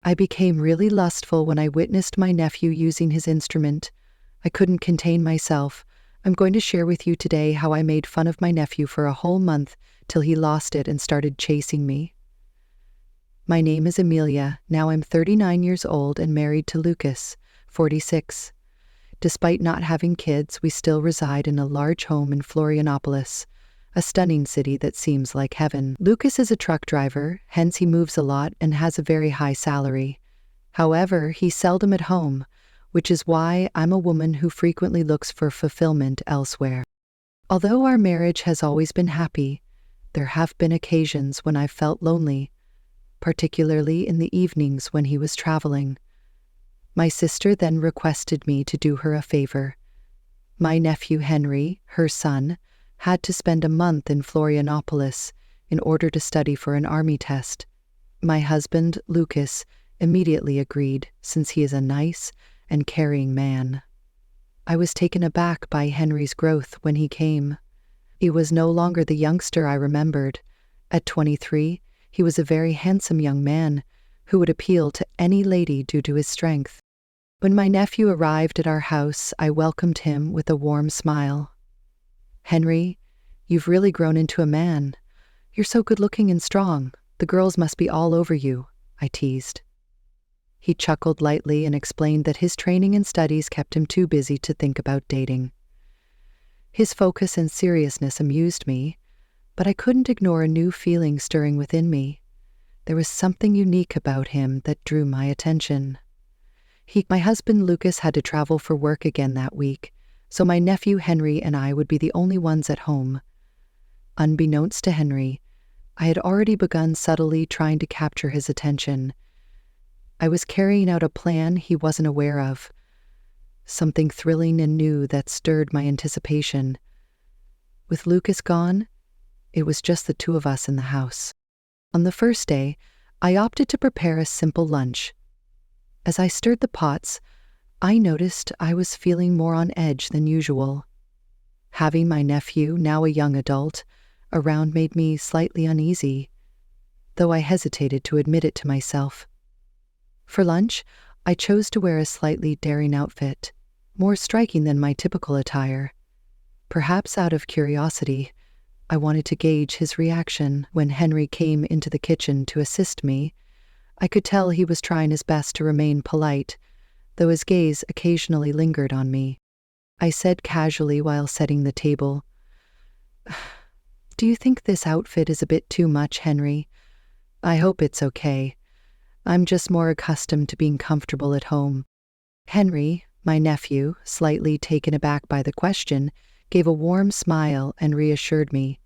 I became really lustful when I witnessed my nephew using his instrument. I couldn't contain myself. I'm going to share with you today how I made fun of my nephew for a whole month till he lost it and started chasing me. My name is Amelia. Now I'm 39 years old and married to Lucas, 46. Despite not having kids, we still reside in a large home in Florianopolis, a stunning city that seems like heaven. Lucas is a truck driver, hence he moves a lot and has a very high salary. However, he's seldom at home, which is why I'm a woman who frequently looks for fulfillment elsewhere. Although our marriage has always been happy, there have been occasions when I've felt lonely, particularly in the evenings when he was traveling. My sister then requested me to do her a favor. My nephew Henry, her son, had to spend a month in Florianopolis in order to study for an army test. My husband, Lucas, immediately agreed, since he is a nice and caring man. I was taken aback by Henry's growth when he came. He was no longer the youngster I remembered. At 23, he was a very handsome young man who would appeal to any lady due to his strength. When my nephew arrived at our house, I welcomed him with a warm smile. "Henry, you've really grown into a man. You're so good-looking and strong. The girls must be all over you," I teased. He chuckled lightly and explained that his training and studies kept him too busy to think about dating. His focus and seriousness amused me, but I couldn't ignore a new feeling stirring within me. There was something unique about him that drew my attention. My husband Lucas had to travel for work again that week, so my nephew Henry and I would be the only ones at home. Unbeknownst to Henry, I had already begun subtly trying to capture his attention. I was carrying out a plan he wasn't aware of, something thrilling and new that stirred my anticipation. With Lucas gone, it was just the two of us in the house. On the first day, I opted to prepare a simple lunch. As I stirred the pots, I noticed I was feeling more on edge than usual. Having my nephew, now a young adult, around made me slightly uneasy, though I hesitated to admit it to myself. For lunch, I chose to wear a slightly daring outfit, more striking than my typical attire. Perhaps out of curiosity, I wanted to gauge his reaction. When Henry came into the kitchen to assist me, I could tell he was trying his best to remain polite, though his gaze occasionally lingered on me. I said casually while setting the table, "Do you think this outfit is a bit too much, Henry? I hope it's okay. I'm just more accustomed to being comfortable at home." Henry, my nephew, slightly taken aback by the question, gave a warm smile and reassured me.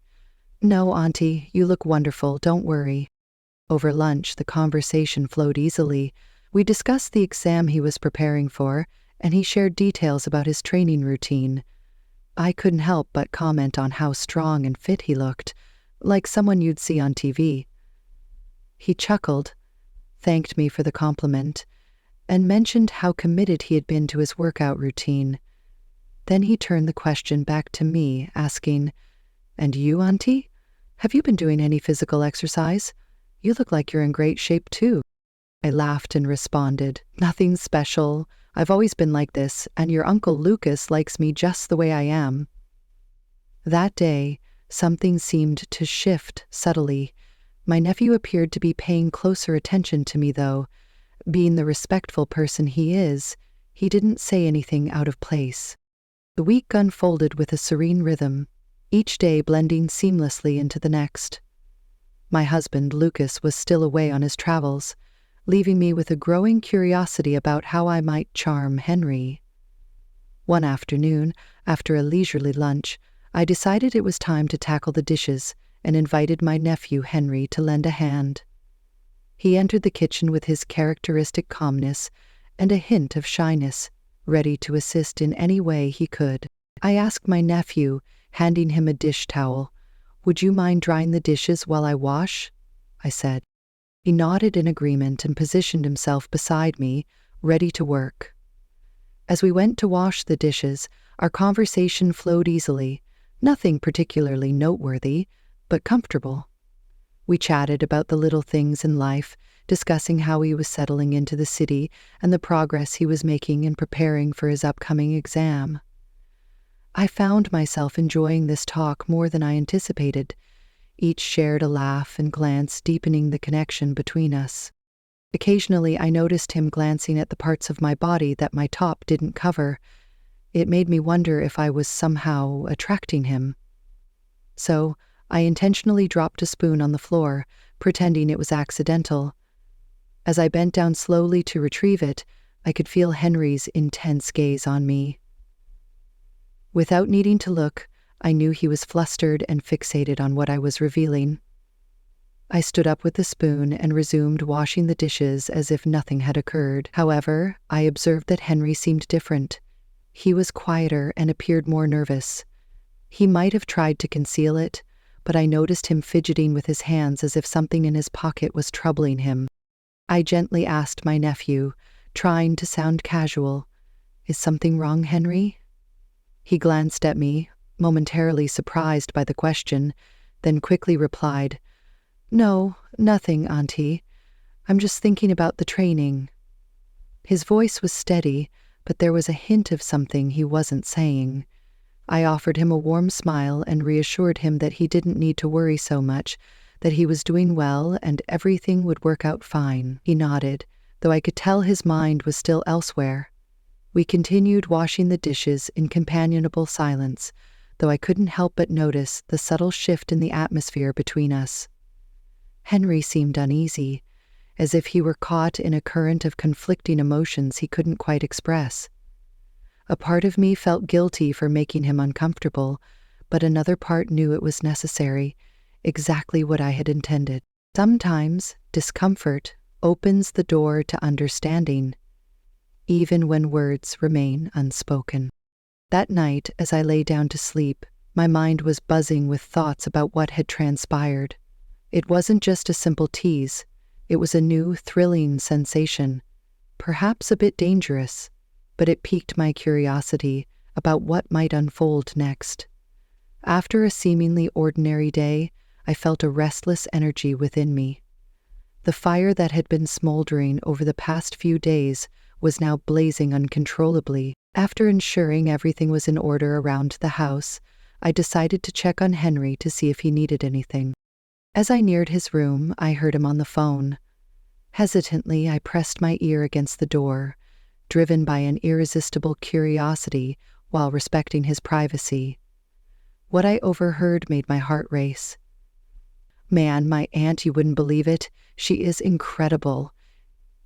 "No, Auntie, you look wonderful, don't worry." Over lunch, the conversation flowed easily. We discussed the exam he was preparing for, and he shared details about his training routine. I couldn't help but comment on how strong and fit he looked, like someone you'd see on TV. He chuckled, thanked me for the compliment, and mentioned how committed he had been to his workout routine. Then he turned the question back to me, asking, "And you, Auntie? Have you been doing any physical exercise? You look like you're in great shape, too." I laughed and responded, "Nothing special. I've always been like this, and your Uncle Lucas likes me just the way I am." That day, something seemed to shift subtly. My nephew appeared to be paying closer attention to me, though. Being the respectful person he is, he didn't say anything out of place. The week unfolded with a serene rhythm, each day blending seamlessly into the next. My husband, Lucas, was still away on his travels, leaving me with a growing curiosity about how I might charm Henry. One afternoon, after a leisurely lunch, I decided it was time to tackle the dishes and invited my nephew Henry to lend a hand. He entered the kitchen with his characteristic calmness and a hint of shyness, ready to assist in any way he could. I asked my nephew, handing him a dish towel, "Would you mind drying the dishes while I wash?" I said. He nodded in agreement and positioned himself beside me, ready to work. As we went to wash the dishes, our conversation flowed easily, nothing particularly noteworthy, but comfortable. We chatted about the little things in life, discussing how he was settling into the city and the progress he was making in preparing for his upcoming exam. I found myself enjoying this talk more than I anticipated. Each shared a laugh and glance, deepening the connection between us. Occasionally, I noticed him glancing at the parts of my body that my top didn't cover. It made me wonder if I was somehow attracting him. So, I intentionally dropped a spoon on the floor, pretending it was accidental. As I bent down slowly to retrieve it, I could feel Henry's intense gaze on me. Without needing to look, I knew he was flustered and fixated on what I was revealing. I stood up with the spoon and resumed washing the dishes as if nothing had occurred. However, I observed that Henry seemed different. He was quieter and appeared more nervous. He might have tried to conceal it, but I noticed him fidgeting with his hands as if something in his pocket was troubling him. I gently asked my nephew, trying to sound casual, "Is something wrong, Henry?" He glanced at me, momentarily surprised by the question, then quickly replied, "No, nothing, Auntie. I'm just thinking about the training." His voice was steady, but there was a hint of something he wasn't saying. I offered him a warm smile and reassured him that he didn't need to worry so much, that he was doing well and everything would work out fine. He nodded, though I could tell his mind was still elsewhere. We continued washing the dishes in companionable silence, though I couldn't help but notice the subtle shift in the atmosphere between us. Henry seemed uneasy, as if he were caught in a current of conflicting emotions he couldn't quite express. A part of me felt guilty for making him uncomfortable, but another part knew it was necessary, exactly what I had intended. Sometimes discomfort opens the door to understanding, even when words remain unspoken. That night, as I lay down to sleep, my mind was buzzing with thoughts about what had transpired. It wasn't just a simple tease, it was a new, thrilling sensation, perhaps a bit dangerous, but it piqued my curiosity about what might unfold next. After a seemingly ordinary day, I felt a restless energy within me. The fire that had been smoldering over the past few days was now blazing uncontrollably. After ensuring everything was in order around the house, I decided to check on Henry to see if he needed anything. As I neared his room, I heard him on the phone. Hesitantly, I pressed my ear against the door, driven by an irresistible curiosity while respecting his privacy. What I overheard made my heart race. "Man, my aunt, you wouldn't believe it. She is incredible.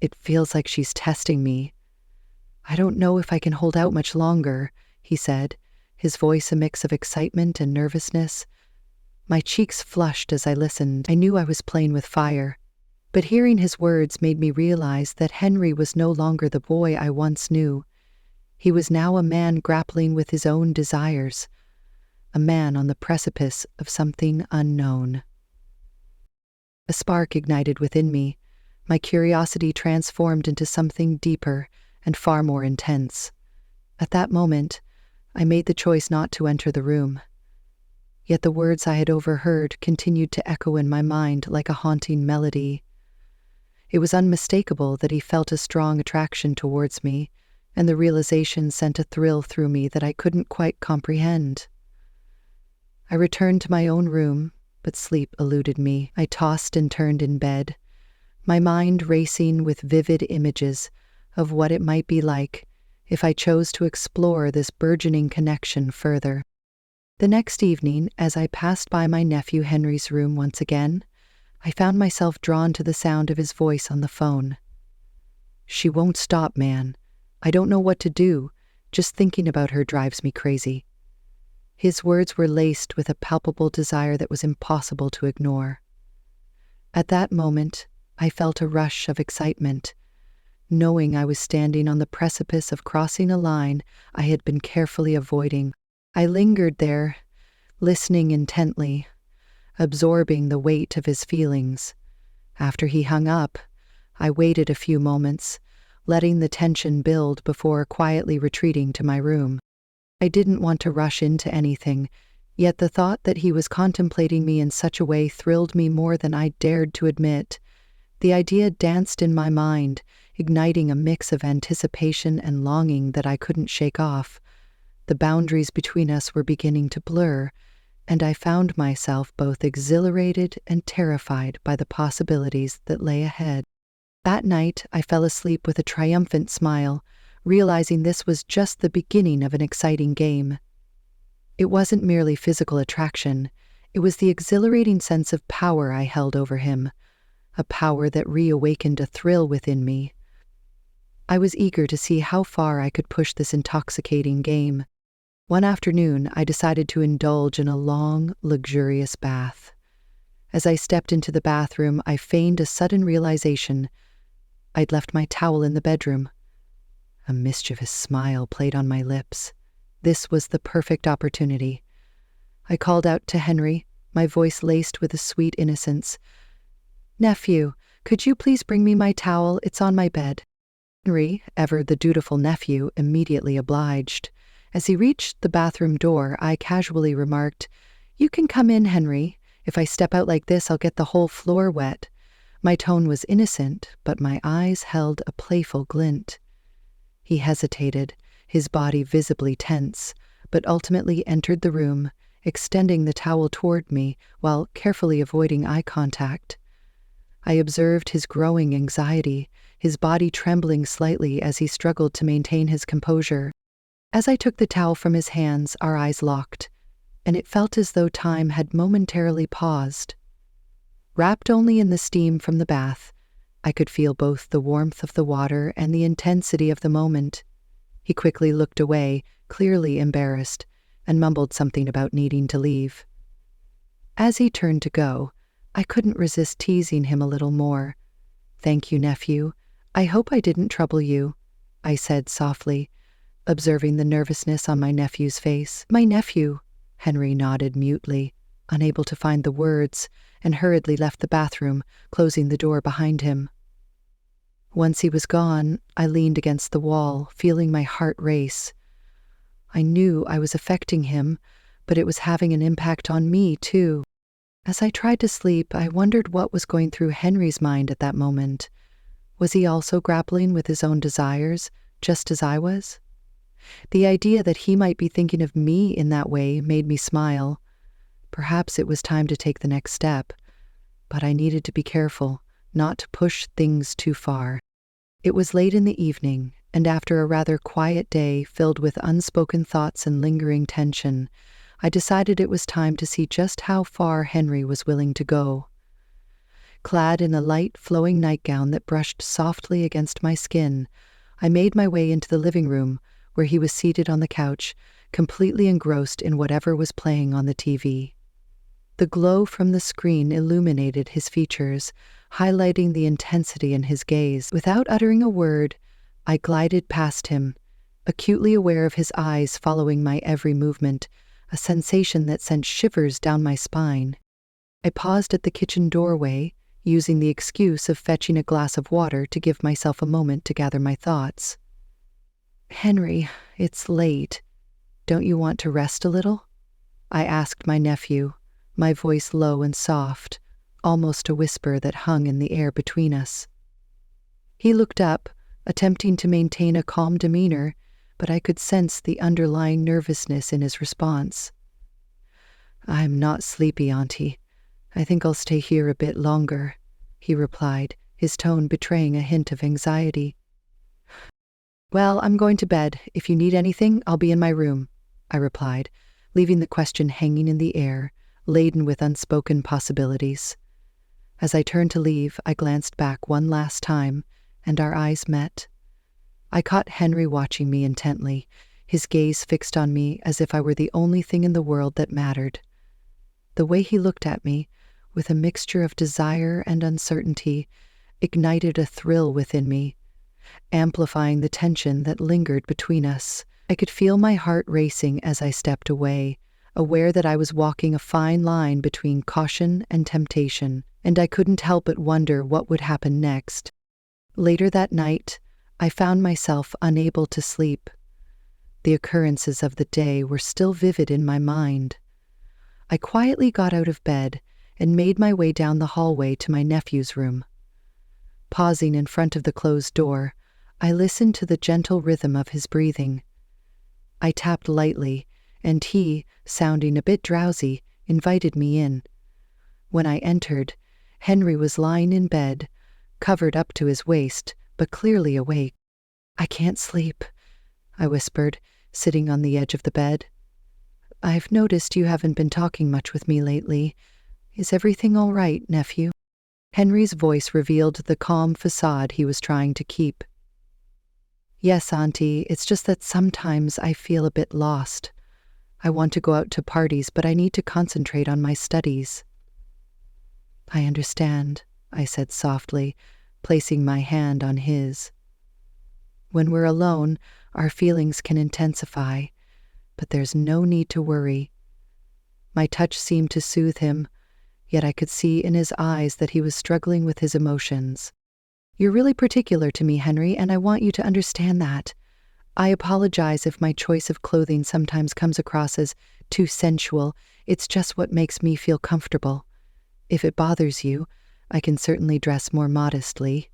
It feels like she's testing me. I don't know if I can hold out much longer," he said, his voice a mix of excitement and nervousness. My cheeks flushed as I listened. I knew I was playing with fire, but hearing his words made me realize that Henry was no longer the boy I once knew. He was now a man grappling with his own desires, a man on the precipice of something unknown. A spark ignited within me. My curiosity transformed into something deeper and far more intense. At that moment, I made the choice not to enter the room. Yet the words I had overheard continued to echo in my mind like a haunting melody. It was unmistakable that he felt a strong attraction towards me, and the realization sent a thrill through me that I couldn't quite comprehend. I returned to my own room, but sleep eluded me. I tossed and turned in bed, my mind racing with vivid images of what it might be like if I chose to explore this burgeoning connection further. The next evening, as I passed by my nephew Henry's room once again, I found myself drawn to the sound of his voice on the phone. "She won't stop, man. I don't know what to do. Just thinking about her drives me crazy." His words were laced with a palpable desire that was impossible to ignore. At that moment, I felt a rush of excitement, knowing I was standing on the precipice of crossing a line I had been carefully avoiding. I lingered there, listening intently, absorbing the weight of his feelings. After he hung up, I waited a few moments, letting the tension build before quietly retreating to my room. I didn't want to rush into anything, Yet the thought that he was contemplating me in such a way thrilled me more than I dared to admit. The idea danced in my mind, igniting a mix of anticipation and longing that I couldn't shake off. The boundaries between us were beginning to blur, and I found myself both exhilarated and terrified by the possibilities that lay ahead. That night, I fell asleep with a triumphant smile, realizing this was just the beginning of an exciting game. It wasn't merely physical attraction, it was the exhilarating sense of power I held over him, a power that reawakened a thrill within me. I was eager to see how far I could push this intoxicating game. One afternoon, I decided to indulge in a long, luxurious bath. As I stepped into the bathroom, I feigned a sudden realization. I'd left my towel in the bedroom. A mischievous smile played on my lips. This was the perfect opportunity. I called out to Henry, my voice laced with a sweet innocence. "Nephew, could you please bring me my towel? It's on my bed." Henry, ever the dutiful nephew, immediately obliged. As he reached the bathroom door, I casually remarked, "You can come in, Henry. If I step out like this, I'll get the whole floor wet." My tone was innocent, but my eyes held a playful glint. He hesitated, his body visibly tense, but ultimately entered the room, extending the towel toward me while carefully avoiding eye contact. I observed his growing anxiety, his body trembling slightly as he struggled to maintain his composure. As I took the towel from his hands, our eyes locked, and it felt as though time had momentarily paused. Wrapped only in the steam from the bath, I could feel both the warmth of the water and the intensity of the moment. He quickly looked away, clearly embarrassed, and mumbled something about needing to leave. As he turned to go, I couldn't resist teasing him a little more. "Thank you, nephew. I hope I didn't trouble you," I said softly, observing the nervousness on my nephew's face. "My nephew," Henry nodded mutely, unable to find the words, and hurriedly left the bathroom, closing the door behind him. Once he was gone, I leaned against the wall, feeling my heart race. I knew I was affecting him, but it was having an impact on me, too. As I tried to sleep, I wondered what was going through Henry's mind at that moment. Was he also grappling with his own desires, just as I was? The idea that he might be thinking of me in that way made me smile. Perhaps it was time to take the next step, but I needed to be careful, not to push things too far. It was late in the evening, and after a rather quiet day filled with unspoken thoughts and lingering tension, I decided it was time to see just how far Henry was willing to go. Clad in a light, flowing nightgown that brushed softly against my skin, I made my way into the living room, where he was seated on the couch, completely engrossed in whatever was playing on the TV. The glow from the screen illuminated his features, highlighting the intensity in his gaze. Without uttering a word, I glided past him, acutely aware of his eyes following my every movement, a sensation that sent shivers down my spine. I paused at the kitchen doorway, using the excuse of fetching a glass of water to give myself a moment to gather my thoughts. "Henry, it's late. Don't you want to rest a little?" I asked my nephew, my voice low and soft, almost a whisper that hung in the air between us. He looked up, attempting to maintain a calm demeanor, but I could sense the underlying nervousness in his response. "I'm not sleepy, Auntie. I think I'll stay here a bit longer," he replied, his tone betraying a hint of anxiety. "Well, I'm going to bed. If you need anything, I'll be in my room," I replied, leaving the question hanging in the air, laden with unspoken possibilities. As I turned to leave, I glanced back one last time, and our eyes met. I caught Henry watching me intently, his gaze fixed on me as if I were the only thing in the world that mattered. The way he looked at me, with a mixture of desire and uncertainty, ignited a thrill within me, amplifying the tension that lingered between us. I could feel my heart racing as I stepped away, aware that I was walking a fine line between caution and temptation, and I couldn't help but wonder what would happen next. Later that night, I found myself unable to sleep. The occurrences of the day were still vivid in my mind. I quietly got out of bed and made my way down the hallway to my nephew's room. Pausing in front of the closed door, I listened to the gentle rhythm of his breathing. I tapped lightly, and he, sounding a bit drowsy, invited me in. When I entered, Henry was lying in bed, covered up to his waist, but clearly awake. "I can't sleep," I whispered, sitting on the edge of the bed. "I've noticed you haven't been talking much with me lately. Is everything all right, nephew?" Henry's voice revealed the calm facade he was trying to keep. "Yes, Auntie, it's just that sometimes I feel a bit lost. I want to go out to parties, but I need to concentrate on my studies." "I understand," I said softly, placing my hand on his. "When we're alone, our feelings can intensify, but there's no need to worry." My touch seemed to soothe him, yet I could see in his eyes that he was struggling with his emotions. "You're really particular to me, Henry, and I want you to understand that. I apologize if my choice of clothing sometimes comes across as too sensual. It's just what makes me feel comfortable. If it bothers you, I can certainly dress more modestly.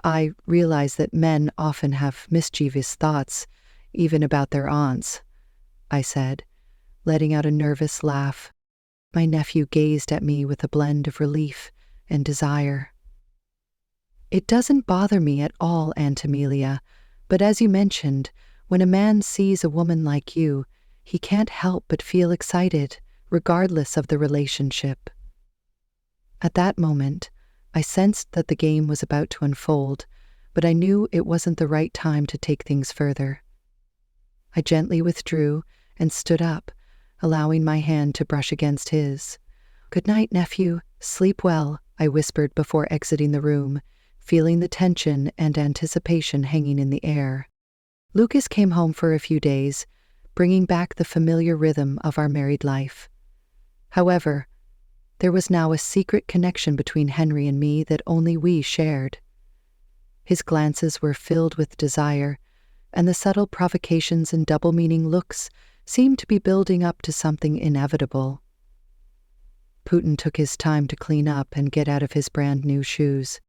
I realize that men often have mischievous thoughts, even about their aunts," I said, letting out a nervous laugh. My nephew gazed at me with a blend of relief and desire. "It doesn't bother me at all, Aunt Amelia, but as you mentioned, when a man sees a woman like you, he can't help but feel excited, regardless of the relationship." At that moment, I sensed that the game was about to unfold, but I knew it wasn't the right time to take things further. I gently withdrew and stood up, allowing my hand to brush against his. "Good night, nephew. Sleep well," I whispered before exiting the room, feeling the tension and anticipation hanging in the air. Lucas came home for a few days, bringing back the familiar rhythm of our married life. However, there was now a secret connection between Henry and me that only we shared. His glances were filled with desire, and the subtle provocations and double-meaning looks seemed to be building up to something inevitable. Putin took his time to clean up and get out of his brand-new shoes.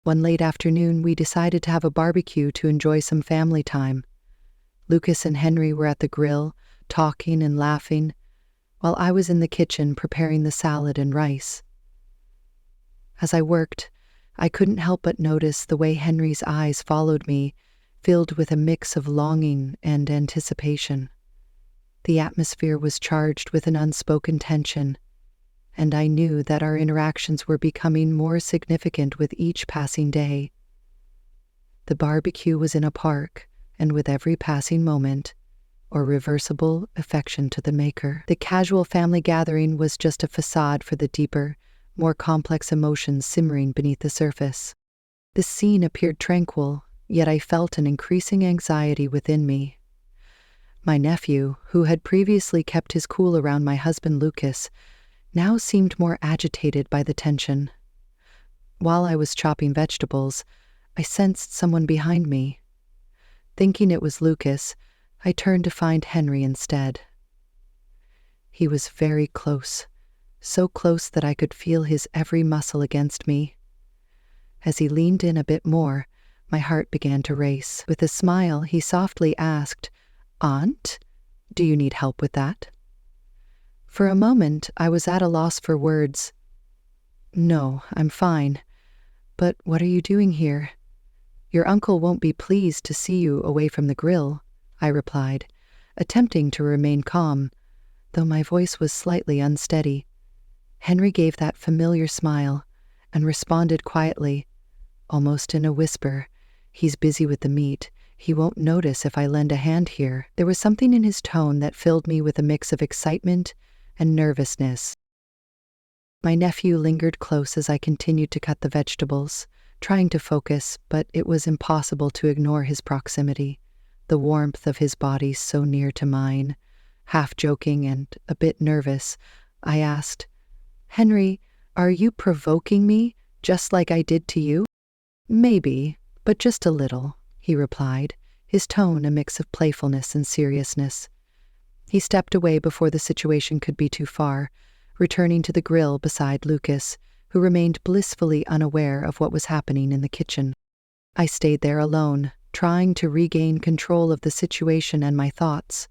One late afternoon, we decided to have a barbecue to enjoy some family time. Lucas and Henry were at the grill, talking and laughing, while I was in the kitchen preparing the salad and rice. As I worked, I couldn't help but notice the way Henry's eyes followed me, filled with a mix of longing and anticipation. The atmosphere was charged with an unspoken tension, and I knew that our interactions were becoming more significant with each passing day. The barbecue was in a park, and with every passing moment, or reversible affection to the maker, the casual family gathering was just a facade for the deeper, more complex emotions simmering beneath the surface. The scene appeared tranquil, yet I felt an increasing anxiety within me. My nephew, who had previously kept his cool around my husband Lucas, now seemed more agitated by the tension. While I was chopping vegetables, I sensed someone behind me. Thinking it was Lucas, I turned to find Henry instead. He was very close, so close that I could feel his every muscle against me. As he leaned in a bit more, my heart began to race. With a smile, he softly asked, "Aunt, do you need help with that?" For a moment, I was at a loss for words. "No, I'm fine. But what are you doing here? Your uncle won't be pleased to see you away from the grill," I replied, attempting to remain calm, though my voice was slightly unsteady. Henry gave that familiar smile and responded quietly, almost in a whisper, "He's busy with the meat. He won't notice if I lend a hand here." There was something in his tone that filled me with a mix of excitement and nervousness. My nephew lingered close as I continued to cut the vegetables, trying to focus, but it was impossible to ignore his proximity, the warmth of his body so near to mine. Half joking and a bit nervous, I asked, "Henry, are you provoking me, just like I did to you?" "Maybe, but just a little," he replied, his tone a mix of playfulness and seriousness. He stepped away before the situation could be too far, returning to the grill beside Lucas, who remained blissfully unaware of what was happening in the kitchen. I stayed there alone, trying to regain control of the situation and my thoughts.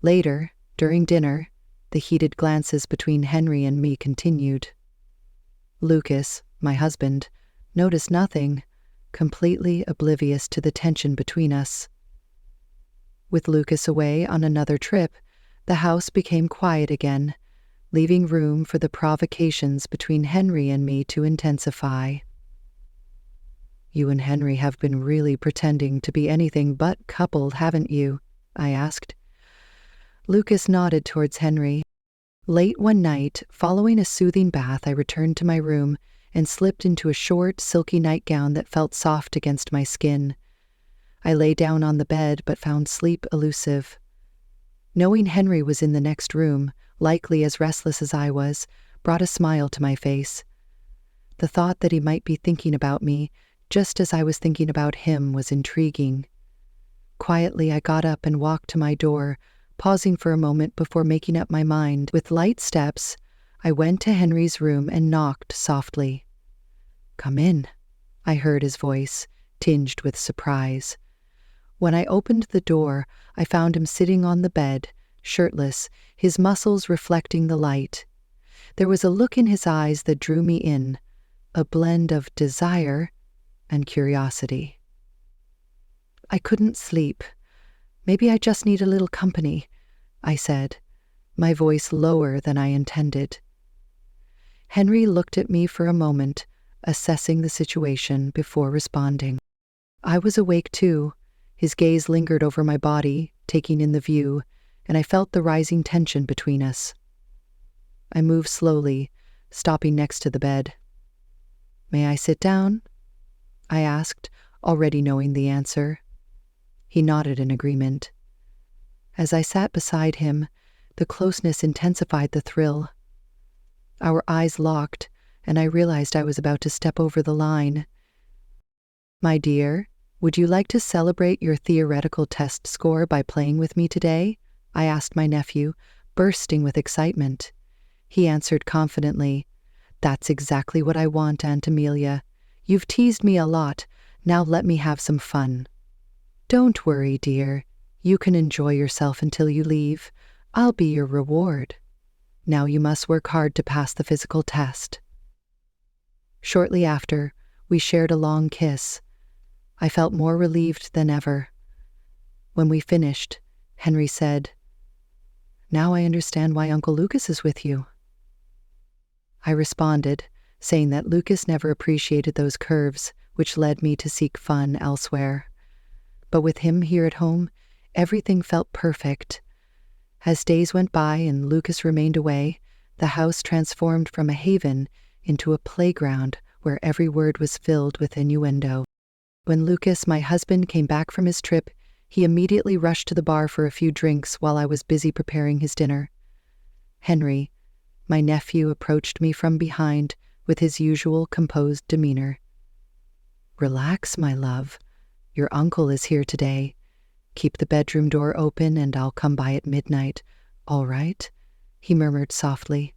Later, during dinner, the heated glances between Henry and me continued. Lucas, my husband, noticed nothing, completely oblivious to the tension between us. With Lucas away on another trip, the house became quiet again, leaving room for the provocations between Henry and me to intensify. "You and Henry have been really pretending to be anything but coupled, haven't you?" I asked. Lucas nodded towards Henry. Late one night, following a soothing bath, I returned to my room and slipped into a short, silky nightgown that felt soft against my skin. I lay down on the bed but found sleep elusive. Knowing Henry was in the next room, likely as restless as I was, brought a smile to my face. The thought that he might be thinking about me, just as I was thinking about him, was intriguing. Quietly, I got up and walked to my door, pausing for a moment before making up my mind. With light steps, I went to Henry's room and knocked softly. "Come in," I heard his voice, tinged with surprise. When I opened the door, I found him sitting on the bed, shirtless, his muscles reflecting the light. There was a look in his eyes that drew me in, a blend of desire and curiosity. "I couldn't sleep. Maybe I just need a little company," I said, my voice lower than I intended. Henry looked at me for a moment, assessing the situation before responding. I was awake too. His gaze lingered over my body, taking in the view, and I felt the rising tension between us. I moved slowly, stopping next to the bed. "May I sit down?" I asked, already knowing the answer. He nodded in agreement. As I sat beside him, the closeness intensified the thrill. Our eyes locked, and I realized I was about to step over the line. "My dear, would you like to celebrate your theoretical test score by playing with me today?" I asked my nephew, bursting with excitement. He answered confidently, "That's exactly what I want, Aunt Amelia. You've teased me a lot. Now let me have some fun." "Don't worry, dear. You can enjoy yourself until you leave. I'll be your reward. Now you must work hard to pass the physical test." Shortly after, we shared a long kiss. I felt more relieved than ever. When we finished, Henry said, "Now I understand why Uncle Lucas is with you." I responded, saying that Lucas never appreciated those curves, which led me to seek fun elsewhere. But with him here at home, everything felt perfect. As days went by and Lucas remained away, the house transformed from a haven into a playground where every word was filled with innuendo. When Lucas, my husband, came back from his trip, he immediately rushed to the bar for a few drinks while I was busy preparing his dinner. Henry, my nephew, approached me from behind with his usual composed demeanor. "Relax, my love. Your uncle is here today. Keep the bedroom door open and I'll come by at midnight, all right?" he murmured softly.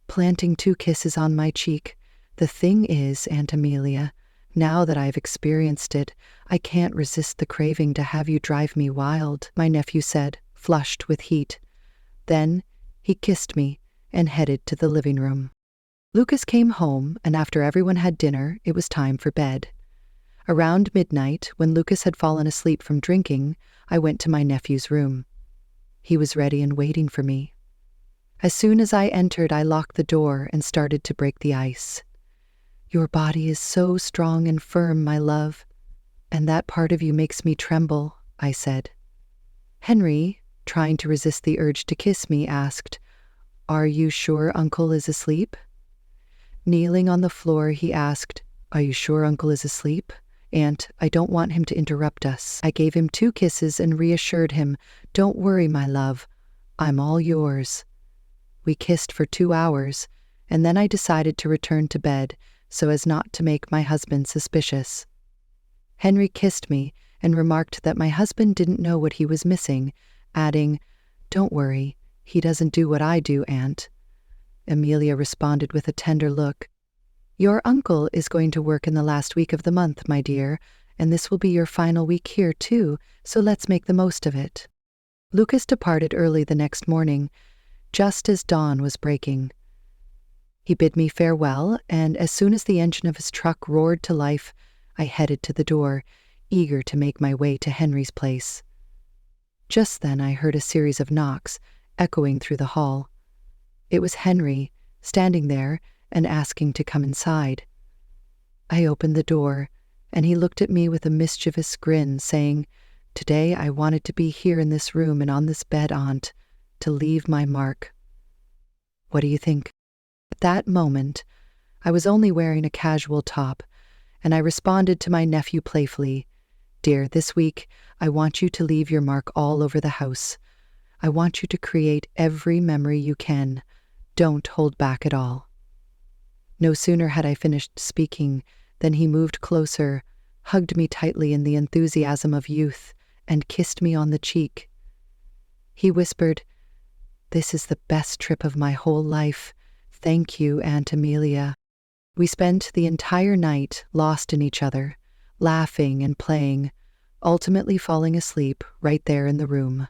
Planting 2 kisses on my cheek, "The thing is, Aunt Amelia, now that I've experienced it, I can't resist the craving to have you drive me wild," my nephew said, flushed with heat. Then he kissed me and headed to the living room. Lucas came home, and after everyone had dinner, it was time for bed. Around midnight, when Lucas had fallen asleep from drinking, I went to my nephew's room. He was ready and waiting for me. As soon as I entered, I locked the door and started to break the ice. "Your body is so strong and firm, my love, and that part of you makes me tremble," I said. Henry, trying to resist the urge to kiss me, asked, "Are you sure Uncle is asleep?" Kneeling on the floor, he asked, "Are you sure Uncle is asleep? Aunt, I don't want him to interrupt us." I gave him 2 kisses and reassured him, "Don't worry, my love. I'm all yours." We kissed for 2 hours, and then I decided to return to bed so as not to make my husband suspicious. Henry kissed me and remarked that my husband didn't know what he was missing, adding, "Don't worry, he doesn't do what I do, Aunt." Amelia responded with a tender look. "Your uncle is going to work in the last week of the month, my dear, and this will be your final week here too, so let's make the most of it." Lucas departed early the next morning, just as dawn was breaking. He bid me farewell, and as soon as the engine of his truck roared to life, I headed to the door, eager to make my way to Henry's place. Just then I heard a series of knocks, echoing through the hall. It was Henry, standing there and asking to come inside. I opened the door, and he looked at me with a mischievous grin, saying, "Today I wanted to be here in this room and on this bed, Aunt, to leave my mark." What do you think? At that moment, I was only wearing a casual top, and I responded to my nephew playfully, "Dear, this week I want you to leave your mark all over the house. I want you to create every memory you can. Don't hold back at all." No sooner had I finished speaking than he moved closer, hugged me tightly in the enthusiasm of youth, and kissed me on the cheek. He whispered, "This is the best trip of my whole life. Thank you, Aunt Amelia." We spent the entire night lost in each other, laughing and playing, ultimately falling asleep right there in the room.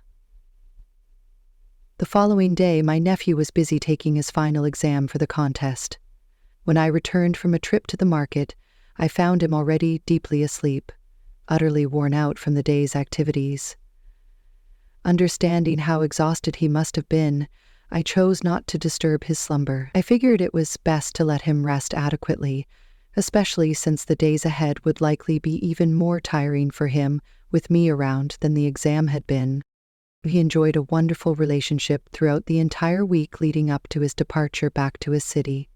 The following day, my nephew was busy taking his final exam for the contest. When I returned from a trip to the market, I found him already deeply asleep, utterly worn out from the day's activities. Understanding how exhausted he must have been, I chose not to disturb his slumber. I figured it was best to let him rest adequately, especially since the days ahead would likely be even more tiring for him with me around than the exam had been. He enjoyed a wonderful relationship throughout the entire week leading up to his departure back to his city.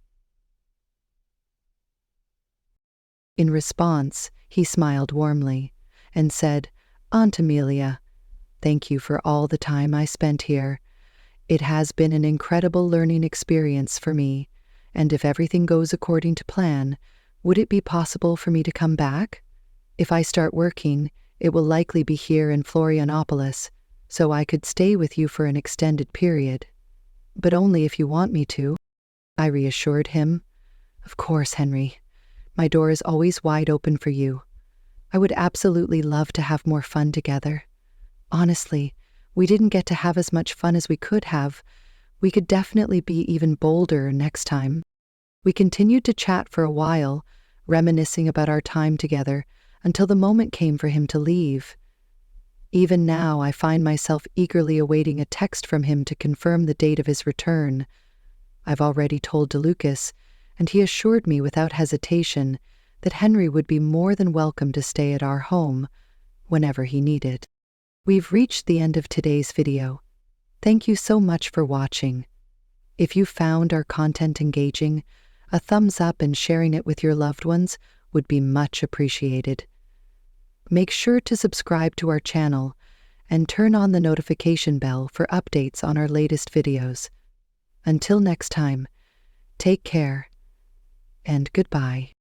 In response, he smiled warmly and said, "Aunt Amelia, thank you for all the time I spent here. It has been an incredible learning experience for me, and if everything goes according to plan, would it be possible for me to come back? If I start working, it will likely be here in Florianopolis, so I could stay with you for an extended period. But only if you want me to," I reassured him. "Of course, Henry. My door is always wide open for you. I would absolutely love to have more fun together. Honestly, we didn't get to have as much fun as we could have. We could definitely be even bolder next time." We continued to chat for a while, reminiscing about our time together, until the moment came for him to leave. Even now, I find myself eagerly awaiting a text from him to confirm the date of his return. I've already told DeLucas, and he assured me without hesitation that Henry would be more than welcome to stay at our home whenever he needed. We've reached the end of today's video. Thank you so much for watching. If you found our content engaging, a thumbs up and sharing it with your loved ones would be much appreciated. Make sure to subscribe to our channel and turn on the notification bell for updates on our latest videos. Until next time, take care and goodbye.